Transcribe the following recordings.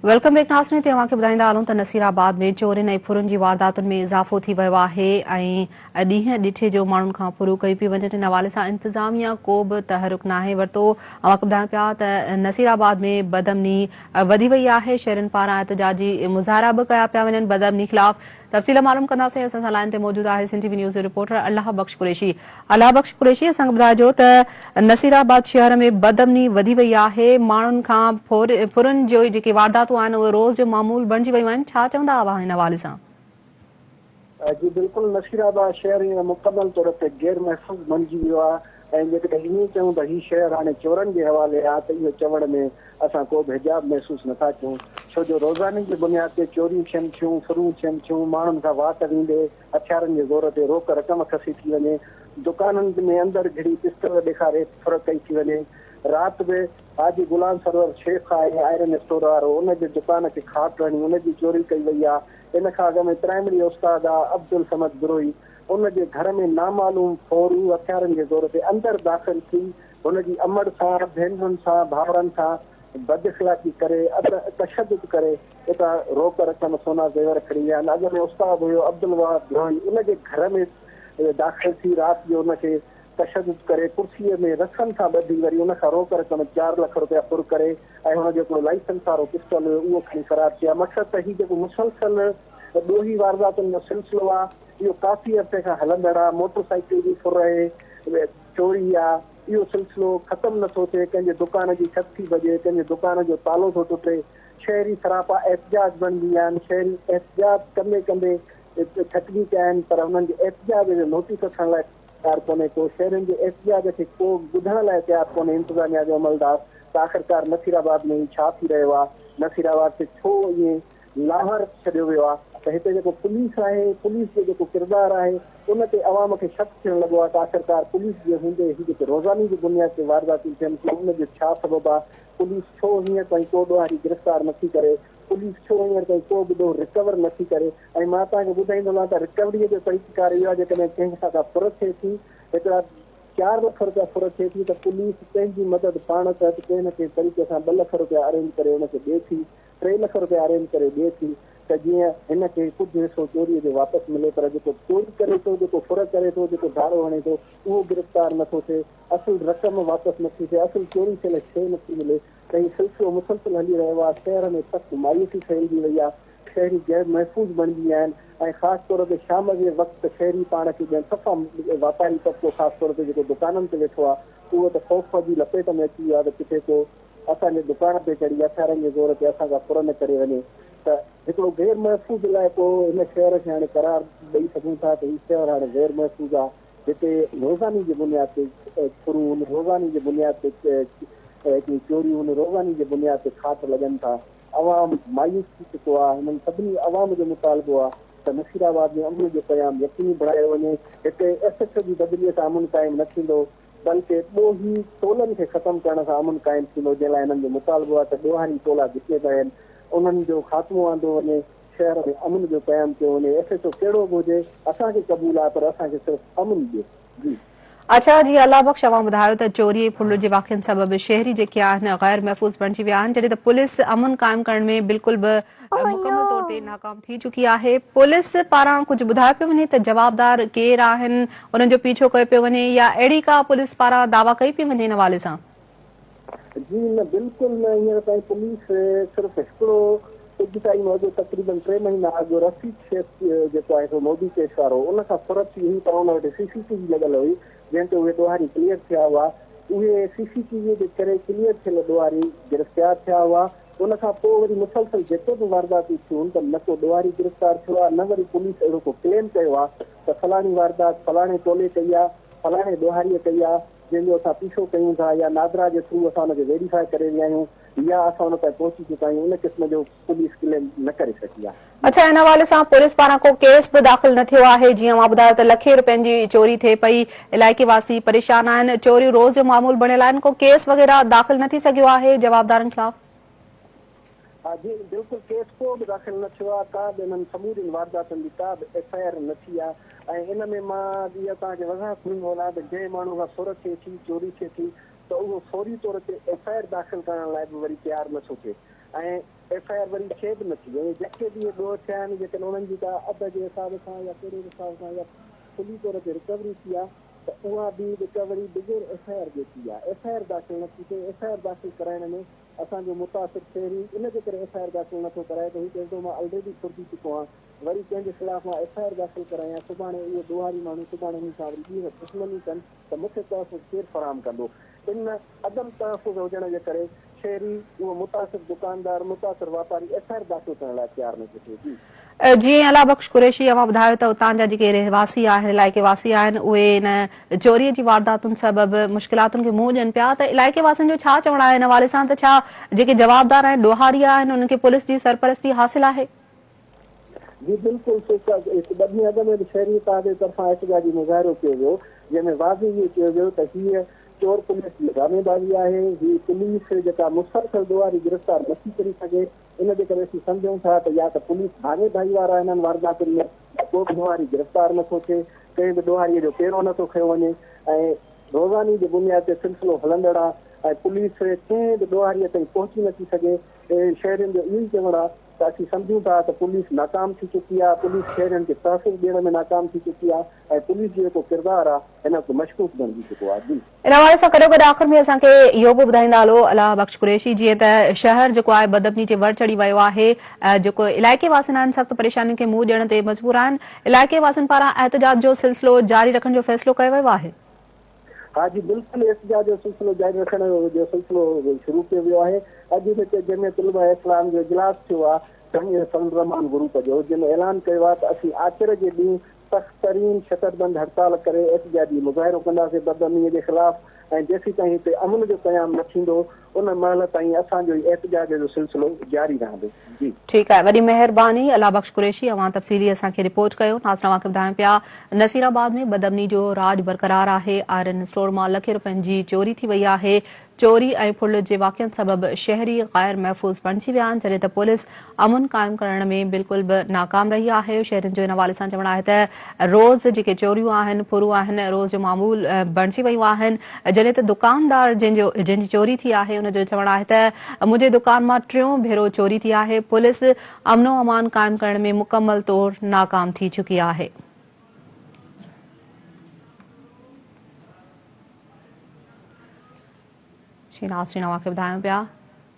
Welcome back नाज़रीन। तव्हांखे ॿुधाईंदा हलूं त नसीराबाद में चोरियुनि ऐं फुरुनि जी वारदातुनि में इज़ाफ़ो थी वियो आहे ऐं ॾींहं ॾिठे जो माण्हुनि खां फुरू कई पई वञे। इन हवाले सां इंतिज़ामिया को बि तहरुक नाहे वरितो। अवांखे ॿुधायूं पिया त नसीराबाद में बदअमनी वधी वई आहे। शहरियुनि पारां एहतजाजी मुज़ाहिरा बि कया पिया वञनि बदअमनी ख़िलाफ़। तफ़सील मालूम कंदासीं। असां सां लाइन ते मौजूदु आहे सिंध टीवी न्यूज़ जो रिपोर्टर अल्लाह बख़्श कुरैशी। अल्लाह बख़्श कुरैशी, असांखे ॿुधाइजो त नसीराबाद शहर में बदअमनी वधी वई आहे। माण्हुनि खां फुरुनि जो जेके वारदातूं आहिनि उहे रोज़ जो मामूल बणिजी वियूं आहिनि। छा चवंदा हुआ हिन हवाले सां? जी बिल्कुलु, नसीराबाद शहर मुकमल तौर ते गैर महफ़ूज़ बणिजी वियो आहे ऐं जेकॾहिं हीअं चऊं त हीउ शहर हाणे चोरनि जे हवाले आहे त इहो चवण में असां को बि हिजाब महसूसु नथा कयूं, छो जो रोज़ाने जी बुनियाद ते चोरियूं थियनि थियूं, फुरूं थियनि थियूं, माण्हुनि खां वात ॾींदे हथियारनि जे ज़ोर ते रोक रक़म खसी थी वञे, दुकाननि में अंदरि घिड़ी पिस्तल ॾेखारे फुरक कई थी वञे। राति बि हाजी गुलाम सरवर शेख आहे आयरन स्टोर वारो, उनजे दुकान खे खाट हणी उनजी चोरी कई वई आहे। इन खां अॻु में प्राइमरी उस्ताद आहे अब्दुल समद गुरोही, उनजे घर में नामालूम फोरू हथियारनि जे ज़ोर ते अंदरि दाख़िल थी हुनजी अमड़ सां, भेनरुनि सां, भाउरनि सां बदइख़लाक़ी करे तशद्दुद करे उतां रोक रक़म सोना ज़ेवर खणी विया आहिनि। अॻु में उस्ताद हुयो अब्दुल वहाब गुरोही, उनजे घर में दाख़िल थी राति जो उनखे तशद्दुद करे कुर्सीअ में रसनि सां ॿधी वरी उनखां रोक रक़म 4 लख रुपया फुर करे ऐं हुन जेको लाइसेंस वारो पिस्टल हुयो उहो खणी फ़रार थिया। मक़सदु त हीउ जेको मुसलसल ॾोही वारदातुनि जो सिलसिलो आहे इहो काफ़ी अर्से खां हलंदड़ आहे। मोटरसाइकिल जी फुर आहे, चोरी आहे, इहो सिलसिलो ख़तमु नथो थिए। कंहिंजे दुकान जी छत थी भॼे, कंहिंजे दुकान जो तालो थो टुटे। शहरी सरापा एहतिजाज बणिजी विया आहिनि। शहरी एहतिजाज कंदे कंदे थकिजी पिया आहिनि, पर हुननि जे एहतिजाज जो नोटिस खणण लाइ तयारु कोन्हे को। शहरनि जे एहतिजाज खे को ॿुधण लाइ तयारु कोन्हे इंतिज़ामिया जो अमलदार। त आख़िरकार नसीराबाद में छा थी रहियो आहे, नसीराबाद खे छो ईअं लाहौर छॾियो वियो आहे, त हिते जेको पुलिस आहे, पुलिस जो जेको किरदारु आहे उन ते अवाम खे शक थियणु लॻो आहे त आख़िरकार पुलिस जे हूंदे हीअ जेके रोज़ानी जी बुनियाद ते वारदातूं थियनि थियूं उनजो छा सबबु आहे। पुलिस छो हींअर ताईं को ॾोहारी गिरफ़्तार नथी करे, पुलिस छो हींअर ताईं को बि ॾोह रिकवर नथी करे। ऐं मां तव्हांखे ॿुधाईंदोमांव त रिकवरीअ जो तरीक़ेकार इहो आहे, जेकॾहिं कंहिं खां फुर थिए थी, हिकिड़ा 4 लख रुपया फुर थिए थी त पुलिस पंहिंजी मदद पाण त कंहिं न कंहिं तरीक़े सां 2 लख रुपया अरेंज करे हुनखे ॾिए थी, 3 लख रुपया अरेंज करे ॾिए थी त जीअं हिनखे कुझु हिसो चोरीअ जो वापसि मिले। पर जेको चोरी करे थो, जेको फुर करे थो, जेको धाड़ो हणे थो, उहो गिरफ़्तार नथो थिए। असुल रक़म वापसि नथी थिए, असुल चोरी थियल शइ नथी मिले। त हीउ सिलसिलो मुसलसल हली रहियो आहे। शहर में सख़्तु मायूसी फैलिजी वई आहे, शहरी गैर महफ़ूज़ बणिजी विया आहिनि ऐं ख़ासि तौर ते शाम जे वक़्तु शहरी पाण खे ॼण सफ़ा वापारी तबिको ख़ासि तौर ते जेको दुकाननि ते वेठो आहे उहो त ख़ौफ़ जी लपेट में अची वियो आहे त किथे को असांजे दुकान ते चढ़ी हथियारनि जे ज़ोर ते असांखां फुर न करे वञे। त हिकिड़ो गैर महफ़ूज़ इलाइक़ो हिन शहर खे हाणे करार ॾेई सघूं था त हीउ शहर हाणे गैर महफ़ूज़ आहे, जिते रोज़ानी जी बुनियाद ते फुरूं, रोज़ानी जी बुनियाद ते चोरियूं, रोज़ानी जी बुनियाद ते खाट लॻनि था। अवाम मायूस थी चुको आहे। हिननि सभिनी अवाम जो मुतालबो आहे त नसीराबाद में अमन जो क़याम यकीनी बणायो वञे। हिते एसएचओ जी बदिलीअ सां अमन क़ाइमु न थींदो, बल्कि ॾोही टोलनि खे ख़तमु करण सां अमन क़ाइमु थींदो, जंहिं लाइ हिननि जो मुतालबो आहे त ॾोहारी टोला जिते पिया आहिनि उन्हनि जो ख़ात्मो आंदो वञे, शहर में अमन जो क़यामु कयो वञे। एसएचओ कहिड़ो बि हुजे असांखे क़बूल आहे, पर असांखे सिर्फ़ु अमन ॾियो। जी अच्छा जी, अल्लाह बख़्श, अवां ॿुधायो त चोरी ऐं फुर जे वाक़िअनि सबबि शहरी जेके आहिनि गैर महफ़ूज़ बणिजी विया आहिनि, जॾहिं त पुलिस अमन क़ाइमु करण में बिल्कुलु बि मुकमल तौर ते नाकाम थी चुकी आहे। पुलिस पारां कुझु ॿुधायो पियो वञे त जवाबदार केरु आहिनि, उन्हनि जो पीछो कयो पियो वञे या अहिड़ी का पुलिस पारां दावा कई पई वञे हिन हवाले सां? जी न, बिल्कुलु न। हींअर ताईं पुलिस सिर्फ़ु हिकिड़ो कुझु टाइम अॻु तक़रीबन 3 महीना अॻु रफ़ीक शेख जेको आहे मोदी केस वारो, उनखां फुरत थी हुई पर हुन वटि CCTV लॻल हुई जंहिं ते उहे ॾोहारी क्लियर थिया हुआ। उहे CCTV जे करे क्लियर थियल ॾोहारी गिरफ़्तार थिया हुआ। उनखां पोइ वरी मुसलसल जेको बि वारदातूं थियूं त न को ॾोहारी गिरफ़्तार थियो आहे, न वरी पुलिस अहिड़ो को क्लेम कयो आहे त फलाणी वारदात फलाणे टोले कई आहे, फलाणे ॾोहारीअ कई आहे, जंहिंजो असां पीछो कयूं था या नादरा जे थ्रू असां हुनखे वेरीफाई करे विया आहियूं या असां हुन ताईं पहुची चुका आहियूं। उन क़िस्म जो पुलिस क्लेम न करे सघी आहे। अच्छा, हिन हवाले सां पुलिस पारां को केस बि दाख़िल न थियो आहे? जीअं मां ॿुधायो त लखे रुपयनि जी चोरी थिए पई, इलाइक़े वासी परेशान आहिनि, चोरियूं रोज़ जो मामूल बणियल आहिनि, को केस वग़ैरह दाख़िल न थी सघियो आहे जवाबदारनि ख़िलाफ़? हा जी बिल्कुलु, केस को बि दाख़िल न थियो आहे। का बि हिननि समूरियुनि वारदातुनि जी का बि FIR न थी आहे। ऐं इन में मां इहा तव्हांखे वज़ाहत ॾींदो आहियां त जंहिं माण्हू खां फुर थिए थी, चोरी थिए थी, त उहो फौरी तौर ते FIR दाख़िल करण लाइ बि वरी तयारु नथो थिए। ऐं FIR वरी थिए बि नथी ऐं जेके बि इहे ॾोह थिया आहिनि जेकॾहिं उन्हनि जी का अध जे हिसाब सां या कहिड़े हिसाब सां या खुली तौर ते रिकवरी थी आहे त उहा बि रिकवरी बग़ैर FIR जे थी आहे। FIR दाख़िल नथी थिए। FIR दाख़िल कराइण में असांजो मुतासिर शहरी इनजे करे FIR दाख़िल नथो कराए त हू चवंदो मां ऑलरेडी फुरजी चुको आहियां, वरी कंहिंजे ख़िलाफ़ मां FIR दाख़िल करायां, सुभाणे उहे ॾोहारी माण्हू सुभाणे उन सां वरी ॿी दुश्मनी कनि त मूंखे तहफ़ुज़ केरु फराहम कंदो। इन अदम तहफ़ुज़ हुजण जे करे शहरी उहो मुतासिर दुकानदार मुतासिर वापारी FIR दाख़िल करण लाइ तयारु न थिए थी। जीअं अला बख़्श कुरैशी अवां ॿुधायो त उतां जा जेके रहवासी आहिनि इलाइक़े वासी आहिनि उहे इन चोरीअ जी वारदातुनि सबबि मुश्किलातुनि खे मुंहुं ॾियनि पिया, त इलाइक़े वासियुनि जो छा चवणु आहे हिन हवाले सां, त छा जेके जवाबदार आहिनि ॾोहारी आहिनि उन्हनि खे पुलिस जी सरपरस्ती हासिल आहे? जी बिल्कुलु, ॿ ॾींहं अॻु में बि शहरी तव्हांजे तरफ़ां एहतजाजी मुज़ाहिरो कयो वियो जंहिंमें वाज़े इहो चयो वियो त हीअ चोर पुलिस जी ड्रामेबाज़ी आहे, हीअ पुलिस जेका मुसलसल ॾोहारी गिरफ़्तार नथी करे सघे। इन जे करे असीं सम्झूं था त या त पुलिस भाङे भाई वारा हिननि वारदातुनि में को बि ॾोहारी गिरफ़्तार नथो थिए, कंहिं बि ॾोहारीअ जो पेरो नथो खयो वञे ऐं रोज़ानी जे बुनियाद ते सिलसिलो हलंदड़ आहे ऐं पुलिस कंहिं बि ॾोहारीअ ताईं पहुची नथी सघे। शहरियुनि जो इहो ई चवणु आहे त असीं सम्झूं था त पुलिस नाकाम थी चुकी आहे, पुलिस शहरियुनि खे तहफ़ुज़ ॾियण में नाकाम थी चुकी आहे ऐं पुलिस जो जेको किरदारु आहे हिन खे मशकूक बणिजी चुको आहे। जी इन हवाले सां गॾो गॾु आख़िर में असांखे इहो बि ॿुधाईंदा हलो अला बख़्श कुरैशी, जीअं त शहर जेको आहे बदअमनी जे वर चढ़ी वियो आहे, जेको इलाइक़े वासियुनि आहिनि सख़्तु परेशानियुनि खे मुंहुं ॾियण ते मजबूर आहिनि, इलाइक़े वासियुनि पारां एहतजाज जो सिलसिलो जारी रखण जो फ़ैसिलो कयो वियो आहे? हा जी बिल्कुलु, एहतजाज जो सिलसिलो जारी रखण जो सिलसिलो शुरू कयो वियो आहे। अॼु हिते जमियत उलमा इस्लाम जो इजलास थियो आहे जमीयत फज़ल रहमान ग्रुप जो, जंहिंमें ऐलान कयो आहे त असीं आख़िर जे ॾींहुं सख़्त तरीन शकतबंद हड़ताल करे एहतजाजी मुज़ाहिरो कंदासीं बदअमनीअ जे ख़िलाफ़ ऐं जेसीं ताईं हिते अमन जो क़याम न थींदो उन महिल ताईं असांजो एहतजाज जो सिलसिलो जारी रहंदो। जी ठीकु आहे, वॾी महिरबानी अला बख़्श कुरैशी, अवां तफ़सीली असांखे रिपोर्ट कयो। नाज़रीन अवांखे ॿुधायूं पिया नसीराबाद में बदअमनी जो राज बरक़रार आहे। आयरन स्टोर मां लखे रुपयनि जी चोरी थी वई आहे। चोरी ऐं फुल जे वाक़िअनि सबबि शहरी ग़ैर महफ़ूज़ बणिजी विया आहिनि, जॾहिं त पुलिस अमन क़ाइमु करण में बिल्कुलु बि नाकाम रही आहे। शहरियुनि जो इन हवाले सां चवणु आहे त रोज़ जेके चोरियूं आहिनि फुरूं आहिनि रोज़ जो मामूल बणिजी वियूं आहिनि, जॾहिं त दुकानदार जंहिंजी चोरी थी आहे उनजो चवणु आहे त मुंहिंजे दुकान मां टियों भेरो चोरी थी आहे। पुलिस अमनो अमान क़ाइमु करण में मुकमल तौर नाकाम थी चुकी आहे। नाज़रीन अवांखे ॿुधायूं पिया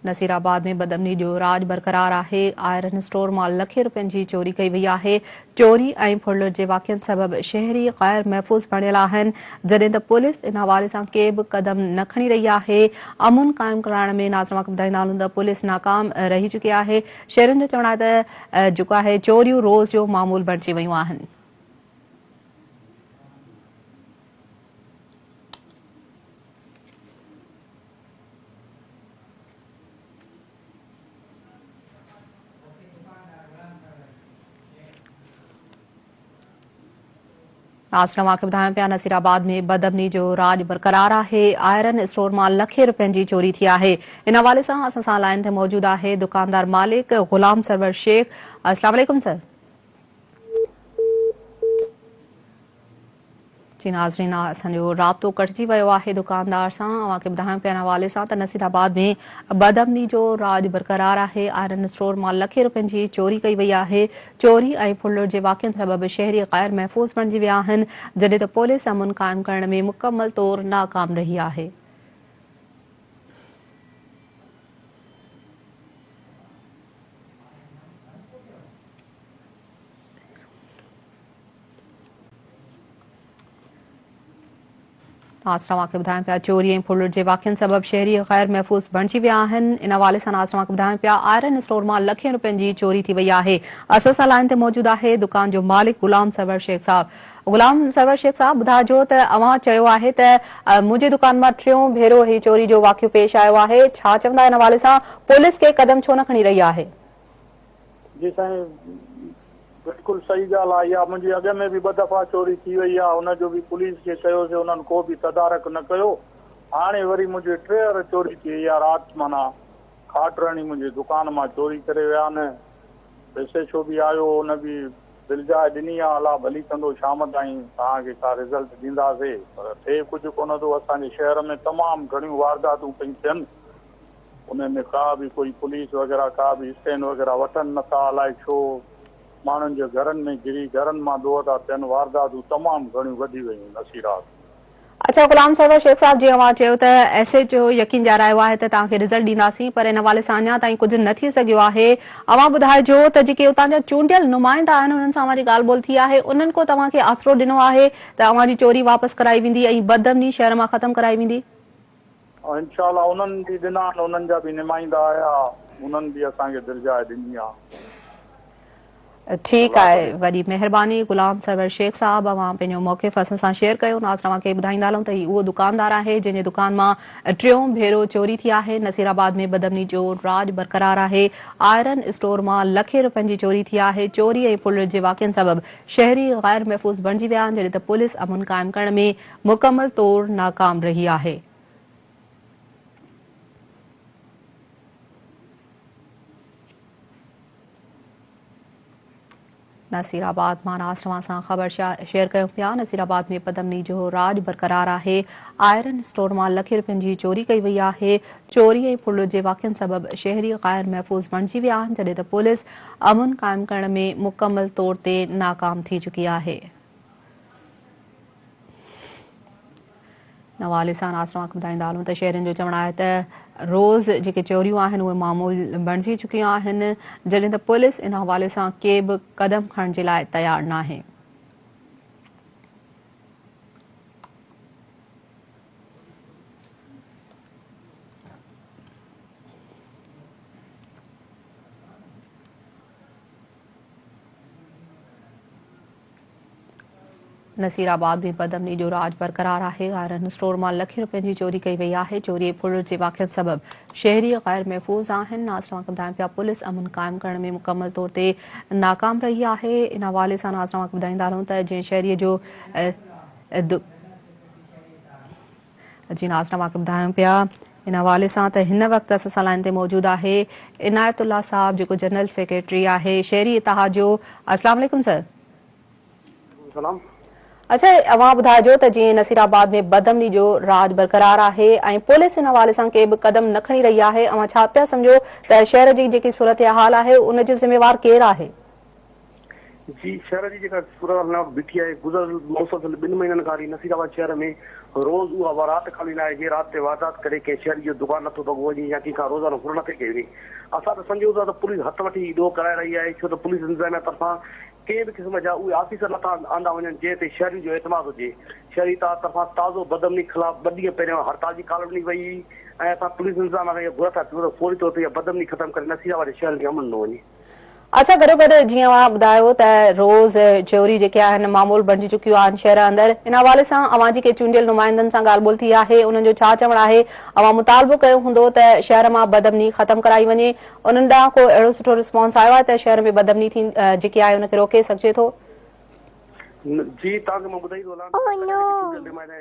नसीराबाद में बदअमनी जो राज बरक़रार आहे। आयरन स्टोर मां लखे रुपयनि जी चोरी कई वई आहे। चोरी ऐं फुल जे वाक़िअनि सबबि शहरी ग़ैर महफ़ूज़ बणियल आहिनि, जॾहिं त पुलिस इन हवाले सां के बि क़दम न खणी रही आहे। अमन क़ाइमु करण में नाज़रीन अवांखे ॿुधाईंदा हलूं त पुलिस नाकाम रही चुकी आहे। शहरियुनि जो चवणु आहे त जेको आहे चोरियूं रोज़ जो मामूल बणिजी वियूं आहिनि। नाज़रीन अवांखे ॿुधायूं पिया नसीराबाद में बदअमनी जो राज बरक़रार आहे। आयरन स्टोर मां लखे रुपयनि जी चोरी थी आहे। इन हवाले सां असां सां लाइन ते मौजूदु आहे दुकानदार मालिक ग़ुलाम सरवर शेख। अस्सलाम वालेकुम सर। जी नाज़रीन असांजो राब्तो कटिजी वियो आहे दुकानदार सां। अवांखे ॿुधायूं पिया इन हवाले सां त नसीराबाद में बदअमनी जो राज बरक़रार आहे। आयरन स्टोर मां लखे रुपयनि जी चोरी कई वई आहे। चोरी ऐं फुल जे वाक़िअनि सबबि शहरी ग़ैर महफ़ूज़ बणिजी विया आहिनि, जॾहिं त पुलिस अमन क़ाइमु करण में मुकमल तौर नाकाम रही आहे। नाज़रीन अवांखे ॿुधायूं पिया चोरी ऐं फुल जे वाक़िअनि सबबि शहरी ग़ैर महफ़ूज़ बणिजी विया आहिनि। इन हवाले सां नाज़रीन अवांखे ॿुधायूं पिया आयरन स्टोर मां लखे रुपयनि जी चोरी थी वई आहे। असां सां लाइन ते मौजूदु आहे दुकान जो मालिक ग़ुलाम सरवर शेख साहब। ग़ुलाम सरवर शेख साहब, ॿुधाइजो त अवां चयो आहे त मुंहिंजी दुकान मां टियों भेरो ही चोरी जो वाक़ियो पेश आयो आहे। छा चवंदा इन हवाले सां पुलिस के क़दम छो न खणी रही आहे? जी साईं, बिल्कुलु सही ॻाल्हि आहे। इहा मुंहिंजी अॻ में बि 2 दफ़ा चोरी थी वई आहे, हुनजो बि पुलिस खे चयोसीं, उन्हनि को बि तदारक न कयो। हाणे वरी मुंहिंजी 3 चोरी थी वई आहे। राति माना खाटरणी मुंहिंजी दुकान मां चोरी करे विया आहिनि। पैसे छो बि आयो, हुन बि दिलजाए ॾिनी आहे। अला भली कंदो, शाम ताईं तव्हांखे का रिज़ल्ट ॾींदासीं, पर थिए कुझु कोन थो। असांजे शहर में तमामु घणियूं वारदातूं पयूं थियनि उनमें का बि कोई पुलिस वग़ैरह का बि स्टैंड वग़ैरह वठनि नथा, अलाए छो माण्हुनि जे घरनि में गिरी घरनि मां ॾोह था थियनि, वारदातूं तमामु घणियूं वधी वयूं नसीरात। अच्छा गुलाम सरवर शेख साहब, जीअं मां चयो त SHO यकीन ॾियारायो आहे त तव्हांखे रिज़ल्ट ॾींदासीं, पर इन हवाले सां अञा ताईं कुझु न थी सघियो आहे। अवां ॿुधाइजो त जेके उतां जा चूंडियल नुमाइंदा आहिनि उन्हनि सां अवां जी ॻाल्हि ॿोल थी आहे, उन्हनि को तव्हांखे आसरो ॾिनो आहे त अवां जी चोरी वापसि कराई वेंदी ऐं बदअमनी शहर मां ख़तमु कराई वेंदी? इंशाअल्लाह उन्हनि बि ॾिना आहिनि, उन्हनि जा बि नुमाइंदा आया, उन्हनि बि असांखे दिलजाए ॾिनी आहे। ठीक है, वॾी महिरबानी गुलाम सरवर शेख साहब, अवां पंहिंजो मौक़िफ़ असां सां शेयर कयो। नाज़ तव्हांखे ॿुधाईंदा हलूं त ही उहो दुकानदार आहे जंहिंजे दुकान मां टियों भेरो चोरी थी आहे। नसीराबाद में बदअमनी जो राज बरक़रार आहे। आयरन स्टोर मां लखे रुपयनि जी चोरी थी आहे। चोरी ऐं पुलिस जे वाक़िअनि सबबि शहरी गैर महफ़ूज़ बणिजी विया आहिनि, जॾहिं त पुलिस अमन क़ाइमु करण में मुकमल तौर नाकाम रही आहे। नसीराबाद मां नाज़ तव्हां सां ख़बर शेयर कयूं पिया। नसीराबाद में बदअमनी जो राज बरक़रार आहे। आयरन स्टोर मां लखे रुपयनि जी चोरी कई वई आहे। चोरी ऐं पुलिस जे वाक़िअनि सबबि शहरी गैर महफ़ूज़ बणिजी विया आहिनि, जॾहिं त पुलिस अमन क़ाइमु करण में मुकमल तौर ते नाकाम थी चुकी आहे। हवाले सां नाज़ तव्हांखे ॿुधाईंदा हलूं त शहरियुनि जो चवणु आहे त रोज़ जेके चोरियूं आहिनि उहे मामूल बणिजी चुकियूं आहिनि, जॾहिं त पुलिस इन हवाले सां के बि क़दम खणण जे लाइ तयारु नाहे। नसीराबाद में बदअमनी जो राज बरक़रार आहे। आयरन स्टोर मां लखे रुपयनि जी चोरी कई वई आहे। चोरी ऐं पुलिस जे वाक़िअनि सबबि शहरी गैर महफ़ूज़ आहिनि। नाज़ तव्हांखे ॿुधायूं पिया पुलिस अमन क़ाइमु करण में मुकमल तौर ते नाकाम रही आहे। इन हवाले सां नाज़ तव्हांखे ॿुधाईंदा हलूं त जंहिं शहरीअ जो जी नाज़ तव्हांखे ॿुधायूं पिया इन हवाले सां त हिन वक़्तु असां सां लाइन ते मौजूदु आहे इनायतुल्ला साहब, जेको जनरल सेक्रेटरी आहे शहरी इतिहाद जो। अस्सलाम वालेकुम सर। अच्छा, अवां ॿुधाइजो त जीअं नसीराबाद में बदअमनी जो राज बरक़रार आहे ऐं पुलिस इन हवाले सां के बि क़दम न खणी रही आहे, अवां छा पिया सम्झो त शहर जी जेकी सूरत हाल आहे उन जो ज़िम्मेवार केरु आहे? जी, शहर जी जेका सूरत बीठी आहे गुज़िरियल मौसम 2 महीननि खां नसीराबाद शहर में रोज़ उहा राति खाली न आहे जे राति ते वारदात करे कंहिं शहर जो दुकान नथो भॻो वञे या कंहिंखां रोज़ानो फुर नथे कई वञे। असां त सम्झूं था त पुलिस हथ वठी ॾोह कराए रही आहे, छो त पुलिस इंतज़ामिया तरफ़ां कंहिं बि क़िस्म जा उहे ऑफिसर नथा आंदा वञनि जंहिं ते शहरी जो एतमाद हुजे। शहरी तरफ़ां ताज़ो बदअमनी ख़िलाफ़ 2 ॾींहं पहिरियों हड़ताल जी कॉल ॾिनी वई ऐं असां पुलिस इंतज़ाम खां घुर था कयूं त फौरी तौर ते बदअमनी ख़तमु करे नसीराबाद शहर खे अमन न वञे। अच्छा, गॾो गॾु जीअं अवां ॿुधायो त रोज़ चोरी जेके आहिनि मामूल बणिजी चुकियूं आहिनि शहर अंदरि, इन हवाले सां अवां जेके चूंडियल नुमाइंदनि सां ॻाल्हि ॿोल थी आहे उन्हनि जो छा चवणु आहे? अवां मुतालबो कयो हूंदो त शहर मां बदअमनी ख़तमु कराई वञे, उन्हनि ॾांहुं को अहिड़ो सुठो रिस्पॉन्स आयो आहे त शहर में बदअमनी थी जेकी आहे उनखे रोके सघिजे थो? जी, तव्हांखे मां ॿुधाई थो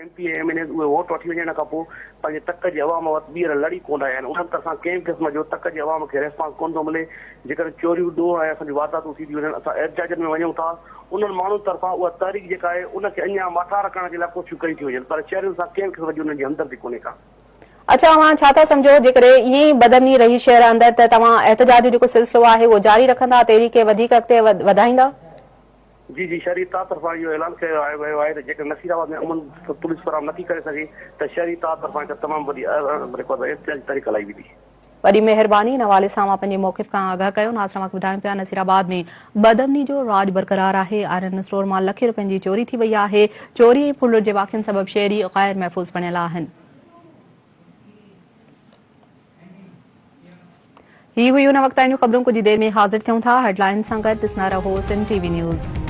MP MNA उहे वोट वठी वञण खां पोइ पंहिंजे तक जे अवाम वटि ॿीहर लड़ी कोन आया आहिनि। उन्हनि तरफ़ां कंहिं क़िस्म जो तक जे अवाम खे रिस्पॉन्स कोन थो मिले। जेकर चोरियूं ॾोह ऐं असांजी वारदातूं थी थियूं वञनि, असां एहतिजाजनि में वञूं था, उन्हनि माण्हुनि तरफ़ां उहा तहरीक जेका आहे उनखे अञा माठा रखण जे लाइ कोशिशूं कई थियूं वञनि, पर शहरियुनि सां कंहिं क़िस्म जी उन्हनि जी हमदर्दी कोन्हे का। अच्छा, अवां छा था सम्झो जेकर ईअं ई बदअमनी रही शहर अंदरि त तव्हां एहतिजाज जो जेको सिलसिलो आहे उहो जारी रखंदा, तहरीक खे वधीक अॻिते वधाईंदा? जी जी, शहरी इत्तेहाद तरफ़ां इहो ऐलान कयो वियो आहे त जेकर नसीराबाद में अमन पुलिस फराहम नथी करे सघे त शहरी इत्तेहाद तरफ़ां हिकु तमामु वॾी एहतिजाजी तहरीक हलाई वेंदी। वॾी महिरबानी। इन हवाले सां मां पंहिंजे मौक़िफ़ खां आगाह कयो। नाज़ तव्हांखे ॿुधायूं पिया नसीराबाद में बदअमनी जो राज बरक़रार आहे। आयरन स्टोर मां लखे रुपयनि जी चोरी थी वई आहे। चोरी ऐं पुलिस जे वाक़िअनि सबबि शहरी गैर महफ़ूज़ बणियल आहिनि। ही हुई उन वक़्त जूं ख़बरूं, कुछ देर में हाज़िर थियूं था हेडलाइन सां गॾु। ॾिसंदा रहो सिंध TV न्यूज़।